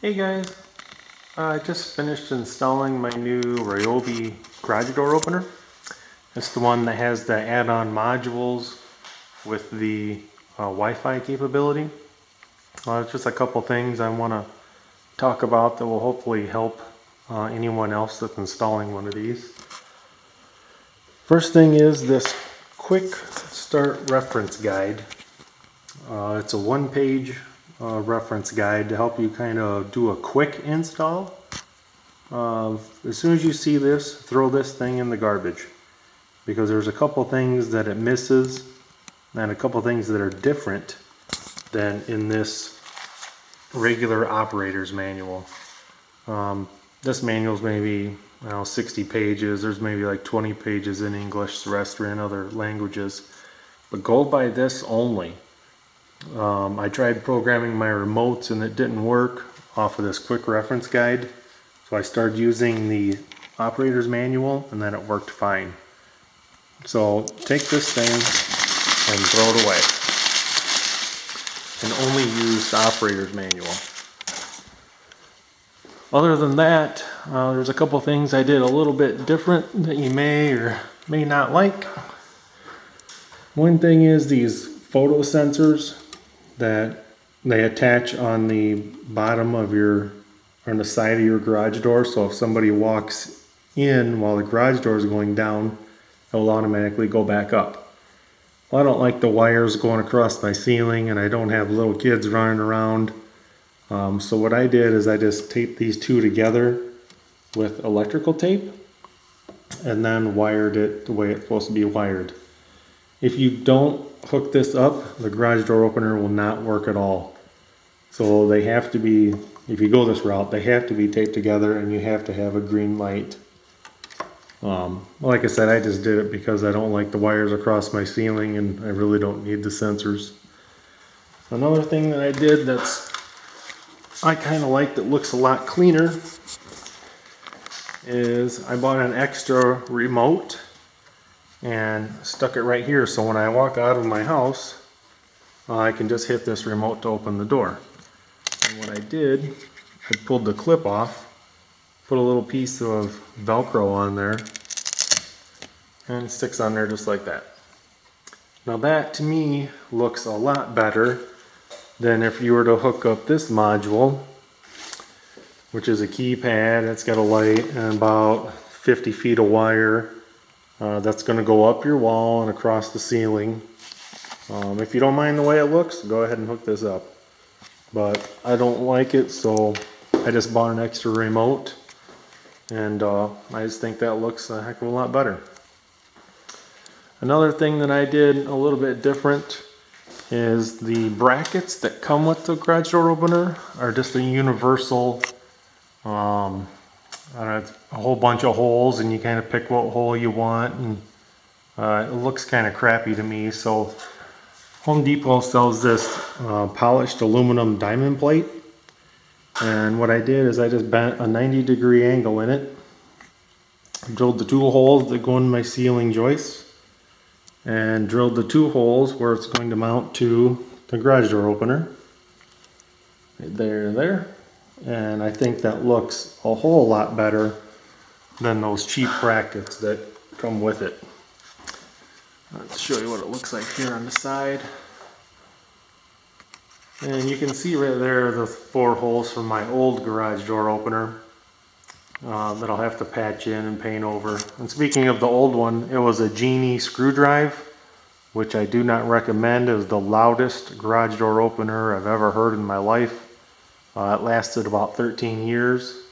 Hey guys, I just finished installing my new Ryobi garage door opener. It's the one that has the add-on modules with the Wi-Fi capability. Just a couple things I want to talk about that will hopefully help anyone else that's installing one of these. First thing is this quick start reference guide. It's a one-page reference guide to help you kind of do a quick install. As soon as you see this, throw this thing in the garbage, because there's a couple things that it misses and a couple things that are different than in this regular operator's manual. This manual is maybe 60 pages. There's maybe like 20 pages in English, the rest are in other languages. But go by this only. I tried programming my remotes and it didn't work off of this quick reference guide. So I started using the operator's manual and then it worked fine. So take this thing and throw it away. And only use the operator's manual. Other than that, there's a couple things I did a little bit different that you may or may not like. One thing is these photo sensors that they attach on the bottom of on the side of your garage door. So if somebody walks in while the garage door is going down, it will automatically go back up. Well, I don't like the wires going across my ceiling, and I don't have little kids running around. So what I did is I just taped these two together with electrical tape and then wired it the way it's supposed to be wired. If you don't hook this up, the garage door opener will not work at all. So they have to be, if you go this route, they have to be taped together and you have to have a green light. Like I said, I just did it because I don't like the wires across my ceiling and I really don't need the sensors. Another thing that I did I kind of like that looks a lot cleaner is I bought an extra remote and stuck it right here, so when I walk out of my house I can just hit this remote to open the door. And what I did, I pulled the clip off, put a little piece of Velcro on there, and it sticks on there just like that. Now that to me looks a lot better than if you were to hook up this module, which is a keypad. It's got a light and about 50 feet of wire. That's going to go up your wall and across the ceiling. If you don't mind the way it looks, go ahead and hook this up. But I don't like it, so I just bought an extra remote, and I just think that looks a heck of a lot better. Another thing that I did a little bit different is the brackets that come with the garage door opener are just a universal, a whole bunch of holes, and you kind of pick what hole you want, and it looks kind of crappy to me. So Home Depot sells this polished aluminum diamond plate, and what I did is I just bent a 90-degree angle in it, drilled the two holes that go in my ceiling joists, and drilled the two holes where it's going to mount to the garage door opener. Right there and there. And I think that looks a whole lot better than those cheap brackets that come with it. Let's show you what it looks like here on the side. And you can see right there the 4 holes from my old garage door opener that I'll have to patch in and paint over. And speaking of the old one, it was a Genie screw drive, which I do not recommend. It was the loudest garage door opener I've ever heard in my life. It lasted about 13 years.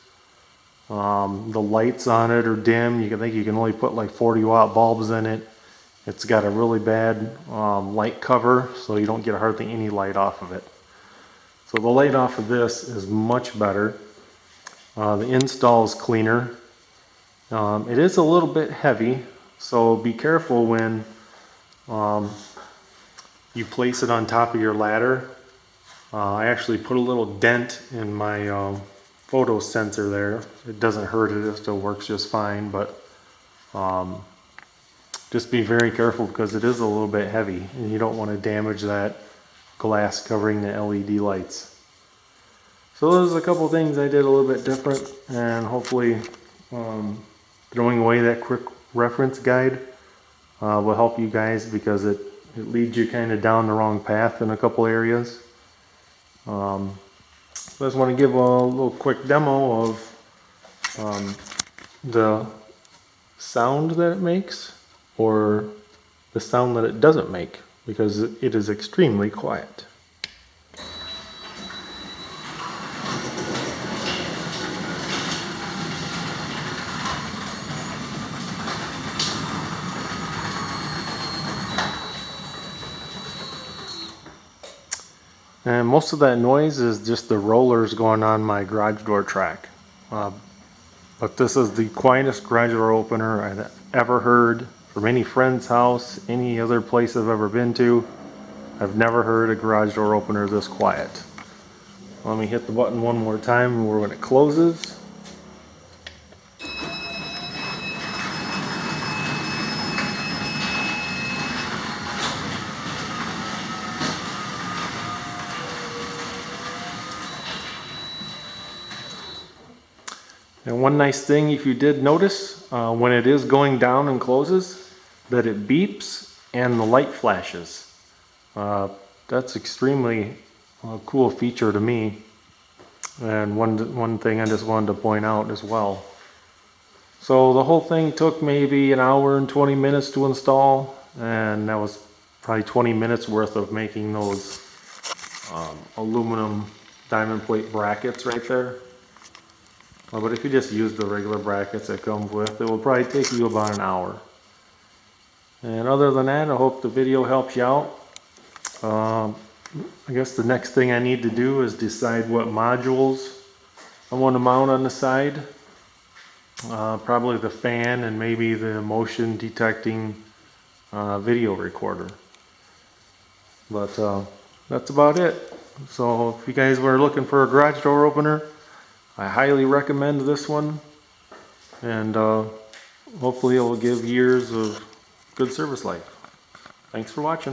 The lights on it are dim. You can only put like 40-watt bulbs in it. It's got a really bad light cover, so you don't get hardly any light off of it. So the light off of this is much better. The install is cleaner. It is a little bit heavy, so be careful when you place it on top of your ladder. I actually put a little dent in my photo sensor there. It doesn't hurt it, it still works just fine, but just be very careful because it is a little bit heavy and you don't want to damage that glass covering the LED lights. So there's a couple things I did a little bit different, and hopefully throwing away that quick reference guide will help you guys, because it leads you kind of down the wrong path in a couple areas. I just want to give a little quick demo of the sound that it makes, or the sound that it doesn't make, because it is extremely quiet. And most of that noise is just the rollers going on my garage door track. But this is the quietest garage door opener I've ever heard from any friend's house, any other place I've ever been to. I've never heard a garage door opener this quiet. Let me hit the button one more time when it closes. And one nice thing, if you did notice, when it is going down and closes, that it beeps and the light flashes. That's extremely cool feature to me, and one thing I just wanted to point out as well. So the whole thing took maybe an hour and 20 minutes to install, and that was probably 20 minutes worth of making those aluminum diamond plate brackets right there. But if you just use the regular brackets it comes with, it will probably take you about an hour. And other than that, I hope the video helps you out. I guess the next thing I need to do is decide what modules I want to mount on the side. Probably the fan and maybe the motion detecting video recorder. But that's about it. So if you guys were looking for a garage door opener, I highly recommend this one, and hopefully it will give years of good service life. Thanks for watching.